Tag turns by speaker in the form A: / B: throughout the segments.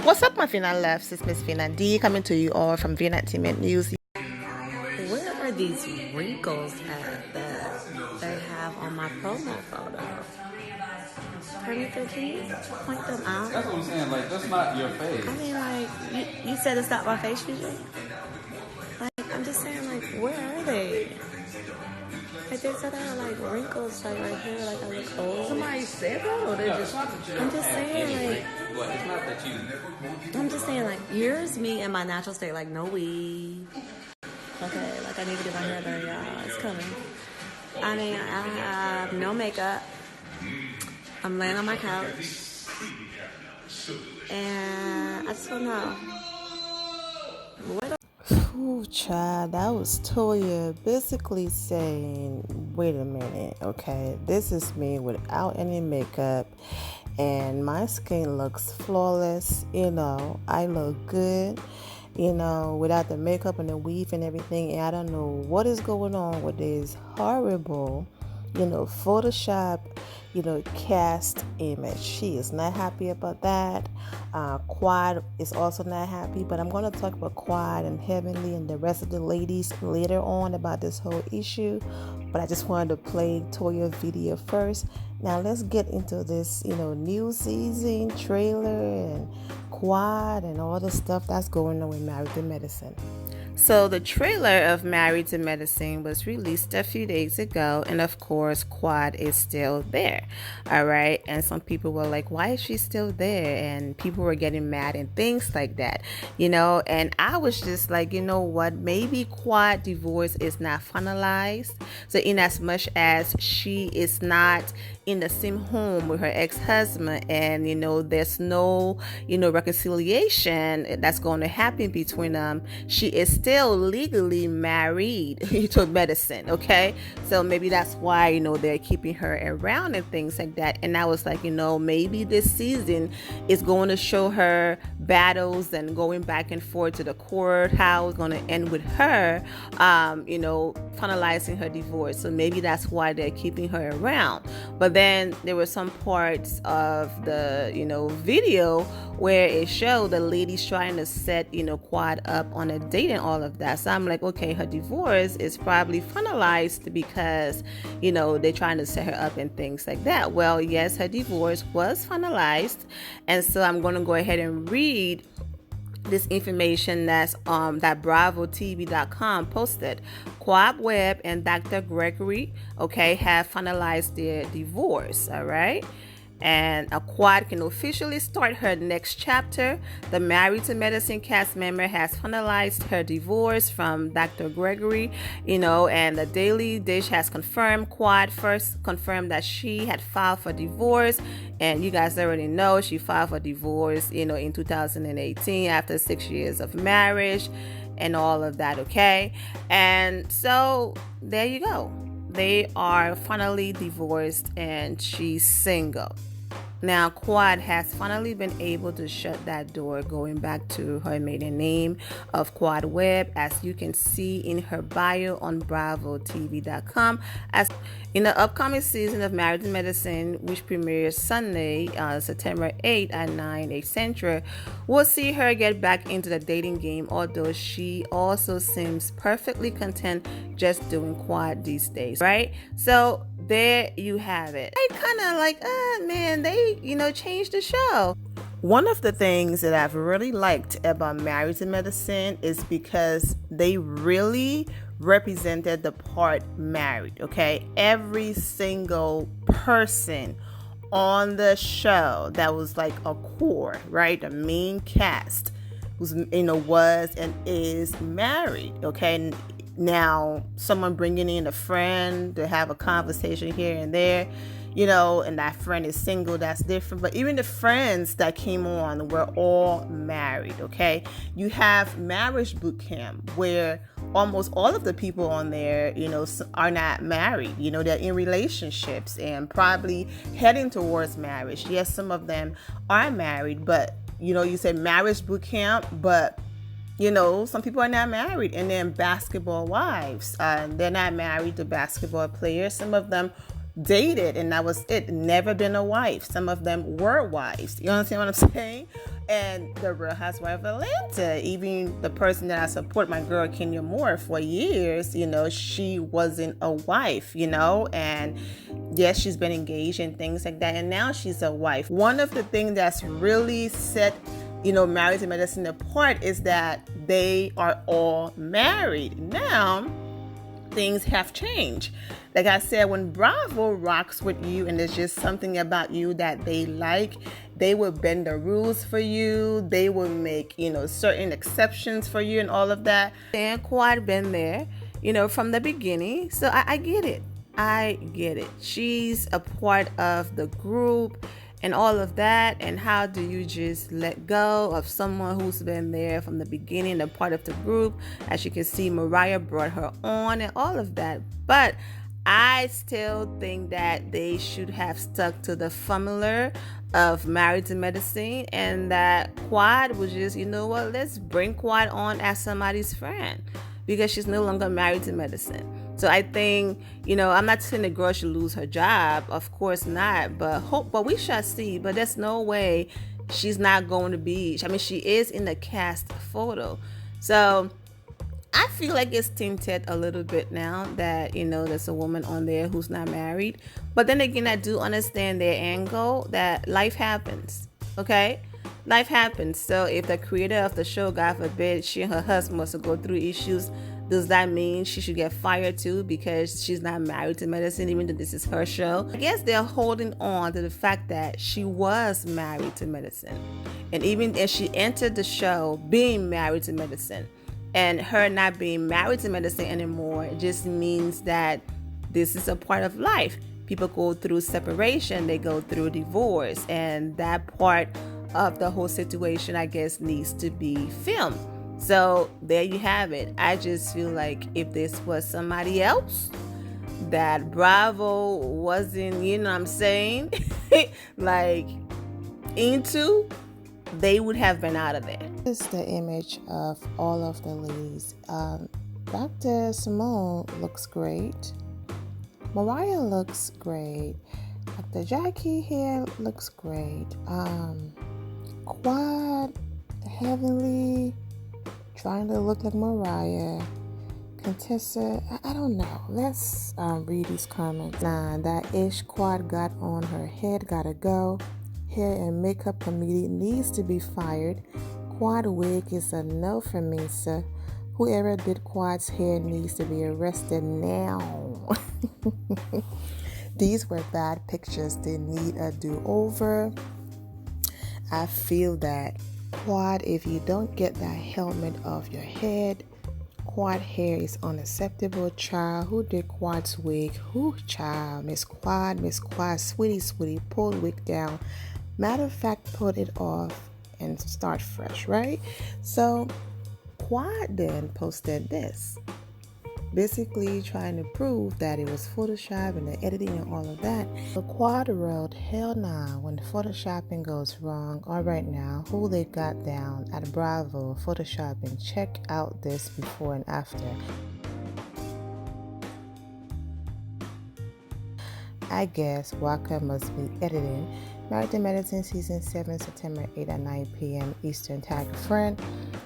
A: What's up, my Fina loves? It's Miss Fina D coming to you all from Vienna Entertainment News.
B: Where are these wrinkles at that they have on my promo photo? Carnita, can you point them out?
C: That's what I'm saying. Like, that's not your face.
B: I mean, like, you said it's not my face, BJ? Like, I'm just saying, like, where are they? Like, they said I had, like, wrinkles, like, right here, like, I look old.
D: Somebody said that, or they just...
B: I'm just saying, like...
C: Well, it's not that you...
B: I'm just saying, like, here's me in my natural state, like, no weave. Okay, like, I need to get my hair done, y'all. It's coming. I mean, I have no makeup. I'm laying on my couch. And I just don't know.
A: Ooh, child, that was Toya basically saying, wait a minute, okay, this is me without any makeup and my skin looks flawless, I look good, without the makeup and the weave and everything, and I don't know what is going on with this horrible, Photoshop, cast image. She is not happy about that. Quad is also not happy, but I'm going to talk about Quad and Heavenly and the rest of the ladies later on about this whole issue, but I just wanted to play Toya's video first. Now let's get into this, new season trailer and Quad and all the stuff that's going on with Married to Medicine. So the trailer of Married to Medicine was released a few days ago, and of course Quad is still there. All right, and some people were like, why is she still there? And people were getting mad and things like that, and I was just like, you know what, maybe Quad divorce is not finalized. So in as much as she is not in the same home with her ex-husband, and there's no reconciliation that's going to happen between them, she is still legally married to Medicine. Okay, so maybe that's why they're keeping her around and things like that. And I was like, maybe this season is going to show her battles and going back and forth to the courthouse, going to end with her finalizing her divorce. So maybe that's why they're keeping her around. But then there were some parts of the video where it showed the ladies trying to set Quad up on a date and all of that. So I'm like, okay, her divorce is probably finalized because they're trying to set her up and things like that. Well, yes, her divorce was finalized, and so I'm going to go ahead and read this information that's that BravoTV.com posted. Quad Webb and Dr. Gregory, have finalized their divorce. All right. And Quad can officially start her next chapter. The Married to Medicine cast member has finalized her divorce from Dr. Gregory, and the Daily Dish has confirmed. Quad first confirmed that she had filed for divorce, and you guys already know she filed for divorce, in 2018 after 6 years of marriage and all of that, okay? And so there you go. They are finally divorced and she's single. Now, Quad has finally been able to shut that door, going back to her maiden name of Quad Webb, as you can see in her bio on BravoTV.com. As in the upcoming season of Married to Medicine, which premieres Sunday, September 8 at 9 Central, we'll see her get back into the dating game, although she also seems perfectly content just doing Quad these days, right? So there you have it. I kind of like, man, they, changed the show. One of the things that I've really liked about Married to Medicine is because they really represented the part married, okay? Every single person on the show that was like a core, right? The main cast was, was and is married, okay? Now, someone bringing in a friend to have a conversation here and there, and that friend is single, that's different. But even the friends that came on were all married, okay? You have marriage boot camp where almost all of the people on there, are not married. They're in relationships and probably heading towards marriage. Yes, some of them are married, but, you said marriage boot camp, but some people are not married, and then basketball wives. They're not married to basketball players. Some of them dated, and that was it. Never been a wife. Some of them were wives. You understand what I'm saying? And the Real Housewife of Atlanta, even the person that I support, my girl Kenya Moore, for years, she wasn't a wife, and yes, she's been engaged and things like that, and now she's a wife. One of the things that's really set Married to Medicine apart is that they are all married. Now, things have changed. Like I said, when Bravo rocks with you and there's just something about you that they like, they will bend the rules for you. They will make, certain exceptions for you and all of that. And Quad been there, from the beginning. So I get it. I get it. She's a part of the group and all of that. And how do you just let go of someone who's been there from the beginning, a part of the group? As you can see, Mariah brought her on and all of that. But I still think that they should have stuck to the formula of Married to Medicine, and that Quad was just, let's bring Quad on as somebody's friend, because she's no longer married to medicine. So I think, I'm not saying the girl should lose her job. Of course not. But we shall see. But there's no way she's not going to be. I mean, she is in the cast photo. So I feel like it's tinted a little bit now that, there's a woman on there who's not married. But then again, I do understand their angle that life happens. Okay? Life happens. So if the creator of the show, God forbid, she and her husband was to go through issues, does that mean she should get fired too because she's not married to medicine, even though this is her show? I guess they're holding on to the fact that she was married to medicine. And even if she entered the show being married to medicine, and her not being married to medicine anymore, it just means that this is a part of life. People go through separation, they go through divorce, and that part of the whole situation, I guess, needs to be filmed. So there you have it. I just feel like if this was somebody else that Bravo wasn't, like into, they would have been out of there.
E: This is the image of all of the ladies. Dr. Simone looks great. Mariah looks great. Dr. Jackie here looks great. Quad, Heavenly, trying to look like Mariah. Contessa, I don't know. Let's read these comments. Nah, that ish Quad got on her head, gotta go. Hair and makeup comedian needs to be fired. Quad wig is a no for me, sir. Whoever did Quad's hair needs to be arrested now. These were bad pictures. They need a do-over. I feel that. Quad, if you don't get that helmet off your head, Quad hair is unacceptable. Child, who did Quad's wig? Who, child? Miss Quad, sweetie, pull the wig down. Matter of fact, put it off and start fresh, right? So Quad then posted this, basically trying to prove that it was Photoshop and the editing and all of that. The Quad wrote, hell nah, when Photoshopping goes wrong. All right now, who they got down at Bravo Photoshopping? Check out this before and after. I guess Waka must be editing. Married to Medicine Season 7, September 8 at 9 p.m. Eastern. Tag a friend.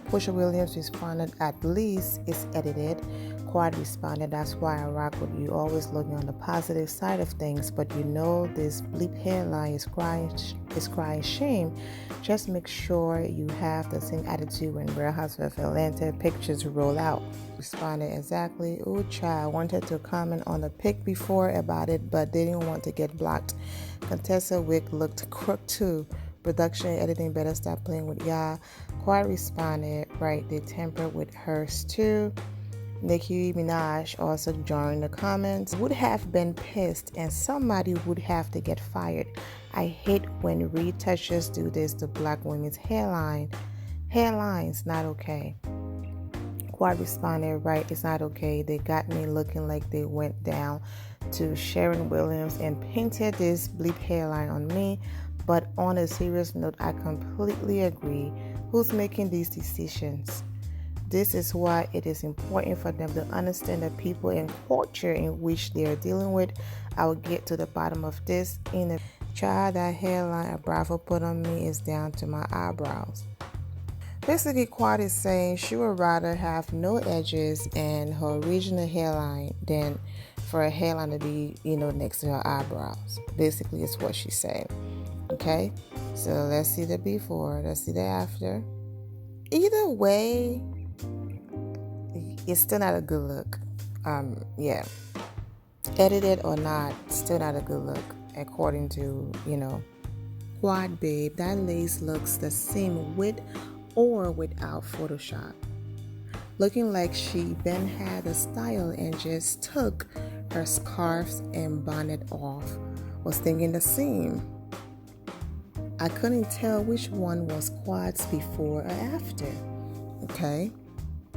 E: Portia Williams responded, at least it's edited. Quad responded, that's why I rock with you, always looking on the positive side of things, but this bleep hairline is crying shame. Just make sure you have the same attitude when Real Housewives of Atlanta pictures roll out. Responded, exactly. Ooh, child, wanted to comment on the pic before about it, but didn't want to get blocked. Contessa wig looked crook too. Production and editing better stop playing with y'all. Quad responded, right, they tempered with hers too. Nicki Minaj also joined the comments. Would have been pissed and somebody would have to get fired. I hate when retouchers do this to black women's hairline. Hairline's not okay. Quad responded, right, it's not okay. They got me looking like they went down to Sharon Williams and painted this bleep hairline on me. But on a serious note, I completely agree. Who's making these decisions? This is why it is important for them to understand the people and culture in which they are dealing with. I will get to the bottom of this in a child. That hairline a Bravo put on me is down to my eyebrows. Basically, Quad is saying she would rather have no edges and her original hairline than for a hairline to be, next to her eyebrows. Basically, it's what she's saying. Okay, so let's see the before, let's see the after. Either way, it's still not a good look. Yeah, edited or not, still not a good look according to Quad Babe. That lace looks the same with or without Photoshop, looking like she then had a style and just took her scarves and bonnet off. Was thinking the same. I couldn't tell which one was Quad's before or after. Okay,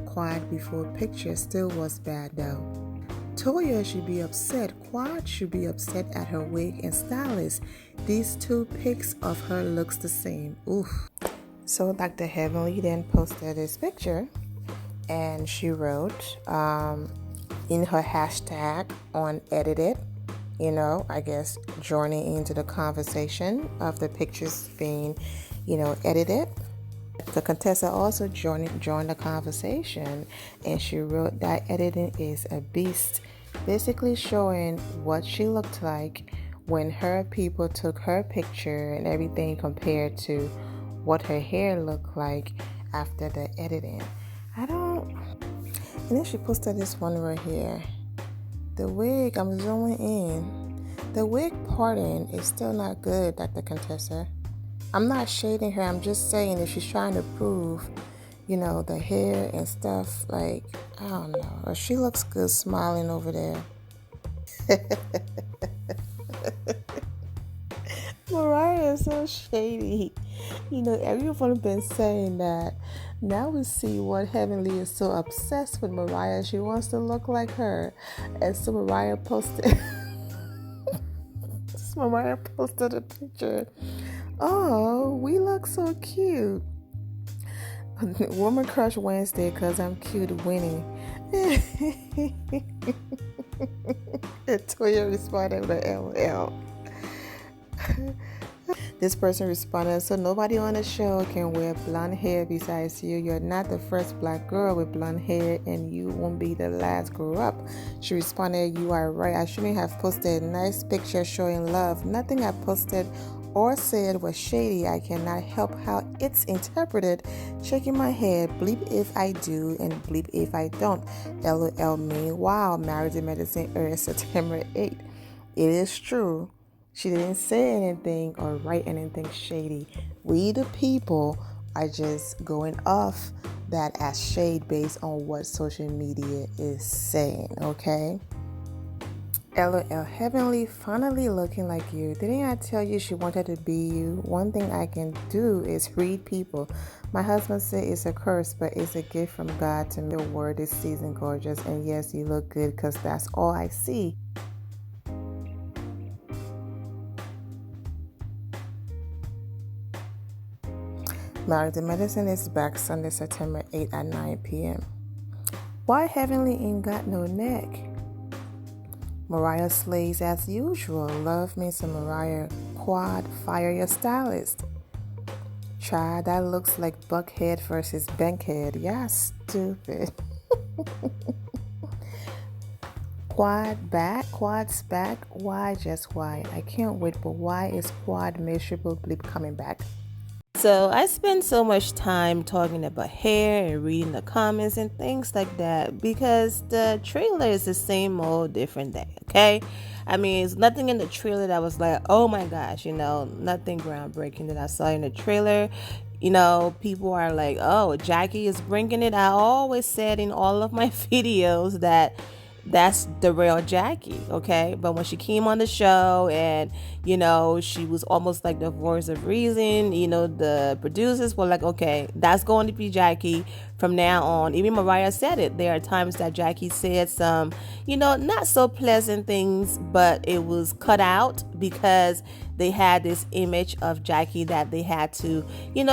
E: Quad before picture still was bad though. Toya should be upset. Quad should be upset at her wig and stylist. These two pics of her looks the same. Oof. So Dr. Heavenly then posted this picture and she wrote in her hashtag on edited, I guess joining into the conversation of the pictures being, edited. The contestant also joined the conversation and she wrote that editing is a beast, basically showing what she looked like when her people took her picture and everything compared to what her hair looked like after the editing. And then she posted this one right here. The wig, I'm zooming in. The wig parting is still not good, Dr. Contessa. I'm not shading her. I'm just saying if she's trying to prove, the hair and stuff, like, I don't know. She looks good smiling over there. Mariah is so shady. Everyone has been saying that. Now we see what Heavenly is so obsessed with Mariah. She wants to look like her. And so Mariah posted a picture. Oh, we look so cute. Woman Crush Wednesday because I'm cute winning. And Toya responded with a LL. This person responded, so nobody on the show can wear blonde hair besides you. You're not the first black girl with blonde hair and you won't be the last grow up. She responded, you are right. I shouldn't have posted a nice picture showing love. Nothing I posted or said was shady. I cannot help how it's interpreted. Shaking my head, bleep if I do and bleep if I don't. LOL me. Wow, Married to Medicine airs September 8th. It is true. She didn't say anything or write anything shady. We the people are just going off that as shade based on what social media is saying, okay? LOL, Heavenly finally looking like you. Didn't I tell you she wanted to be you? One thing I can do is read people. My husband said it's a curse, but it's a gift from God to make the word this season gorgeous. And yes, you look good because that's all I see. Married to Medicine is back Sunday, September 8th at 9 p.m. Why Heavenly ain't got no neck? Mariah slays as usual. Love me some Mariah. Quad, fire your stylist. Child, that looks like Buckhead versus Bankhead. Yeah, stupid. Quad's back. Why, just why? I can't wait, but why is Quad miserable bleep coming back?
A: So I spend so much time talking about hair and reading the comments and things like that because the trailer is the same old different day, okay? I mean, there's nothing in the trailer that was like, oh my gosh, nothing groundbreaking that I saw in the trailer. People are like, oh, Jackie is bringing it. I always said in all of my videos that that's the real Jackie, okay? But when she came on the show and, she was almost like the voice of reason, the producers were like, okay, that's going to be Jackie from now on. Even Mariah said it. There are times that Jackie said some, not so pleasant things, but it was cut out because they had this image of Jackie that they had to,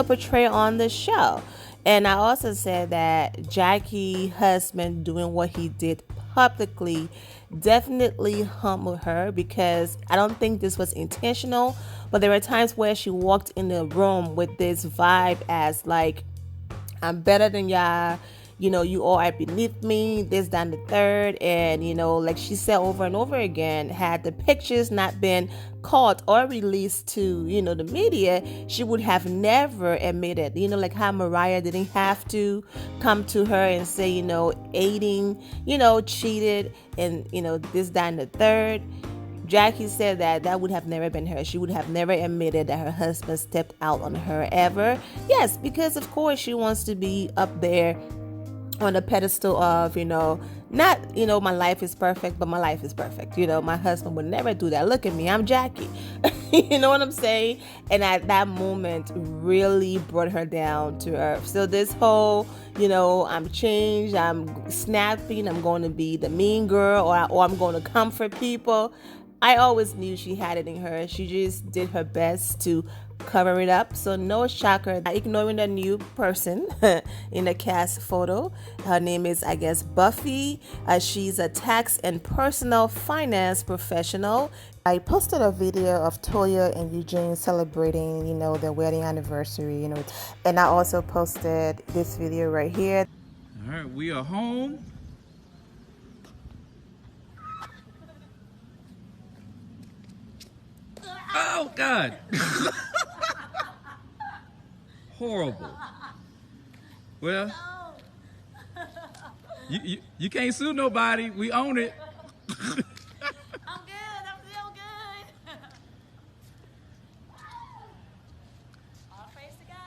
A: portray on the show. And I also said that Jackie's husband doing what he did publicly definitely humbled her, because I don't think this was intentional, but there were times where she walked in the room with this vibe as like, I'm better than y'all. You all are beneath me, this, that, and the third. And, like she said over and over again, had the pictures not been caught or released to, the media, she would have never admitted, like how Mariah didn't have to come to her and say, aiding, cheated, and, this, that, and the third. Jackie said that would have never been her. She would have never admitted that her husband stepped out on her ever. Yes, because of course she wants to be up there on the pedestal of, not, my life is perfect, but my life is perfect. My husband would never do that. Look at me, I'm Jackie. You know what I'm saying? And at that moment really brought her down to earth. So this whole, I'm changed, I'm snapping, I'm going to be the mean girl, or I'm going to comfort people. I always knew she had it in her. She just did her best to cover it up. So no shocker, ignoring the new person in the cast photo. Her name is, I guess, Buffy. She's a tax and personal finance professional.
E: I posted a video of Toya and Eugene celebrating, their wedding anniversary, and I also posted this video right here.
C: All right, we are home. Oh, God. Horrible. Well, you can't sue nobody. We own it.
B: I'm good. I'm still good. All praise to God.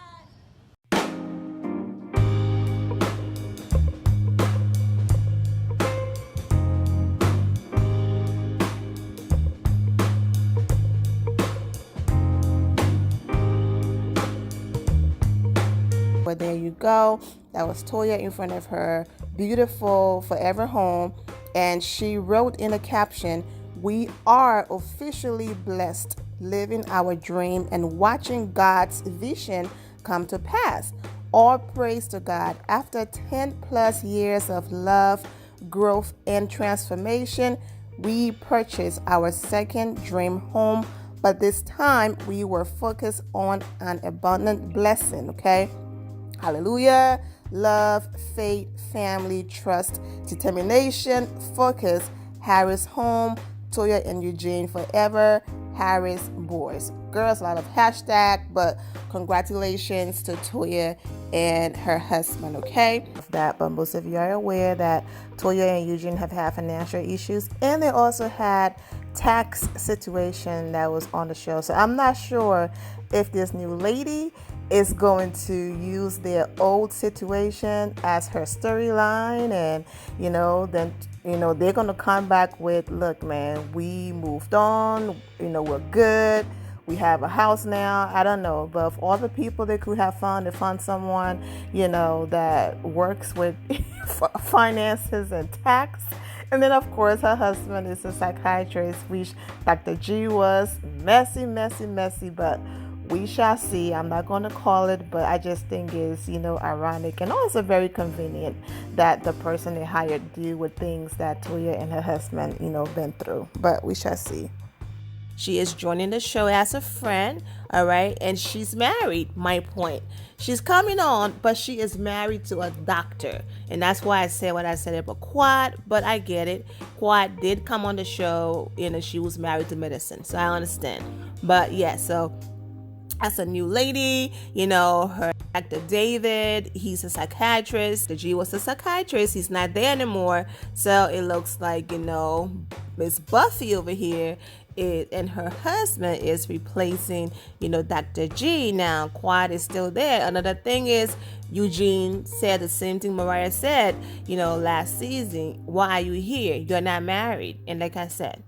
E: But there you go. That was Toya in front of her beautiful forever home. And she wrote in a caption, "We are officially blessed, living our dream and watching God's vision come to pass. All praise to God. After 10 plus years of love, growth, and transformation, we purchased our second dream home. But this time we were focused on an abundant blessing." Okay. Hallelujah. Love, faith, family, trust, determination, focus. Harris home. Toya and Eugene forever. Harris boys. Girls, a lot of hashtag, but congratulations to Toya and her husband, okay? But most of you are aware that Toya and Eugene have had financial issues, and they also had tax situation that was on the show. So I'm not sure if this new lady is going to use their old situation as her storyline, and then they're going to come back with, look man, we moved on, we're good, we have a house now. I don't know, but of all the people they could have found, they found someone that works with finances and tax. And then of course her husband is a psychiatrist, which Dr. G was. Messy, but we shall see. I'm not going to call it, but I just think it's, ironic and also very convenient that the person they hired deal with things that Toya and her husband, been through. But we shall see.
A: She is joining the show as a friend, all right? And she's married, my point. She's coming on, but she is married to a doctor. And that's why I said what I said about Quad, but I get it. Quad did come on the show, she was married to medicine. So I understand. But yeah, so that's a new lady, her actor David, he's a psychiatrist. The G was a psychiatrist. He's not there anymore. So it looks like, Miss Buffy over here and her husband is replacing, Dr. G. Now, Quad is still there. Another thing is, Eugene said the same thing Mariah said, last season. Why are you here? You're not married. And like I said,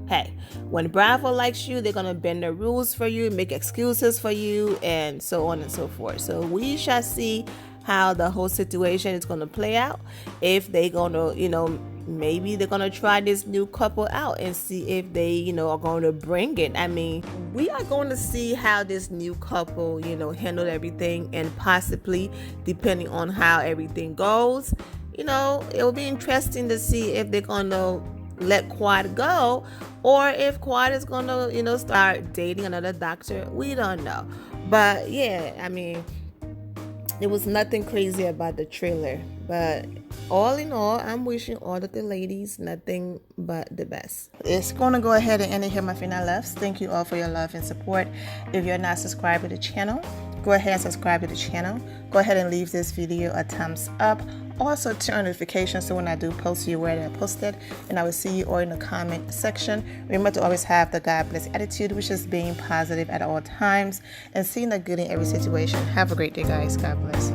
A: hey, when Bravo likes you, they're going to bend the rules for you, make excuses for you, and so on and so forth. So we shall see how the whole situation is going to play out. If they're going to, maybe they're going to try this new couple out and see if they, are going to bring it. I mean, we are going to see how this new couple, handle everything, and possibly, depending on how everything goes, you know, it will be interesting to see if they're gonna let Quad go, or if Quad is gonna, you know, start dating another doctor. We don't know. But yeah, I mean, there was nothing crazy about the trailer. But all in all, I'm wishing all of the ladies nothing but the best.
E: It's going to go ahead and end it here, my final loves. Thank you all for your love and support. If you're not subscribed to the channel, go ahead and subscribe to the channel. Go ahead and leave this video a thumbs up. Also turn on notifications so when I do post, you're aware that I posted. And I will see you all in the comment section. Remember to always have the God bless attitude, which is being positive at all times and seeing the good in every situation. Have a great day, guys. God bless.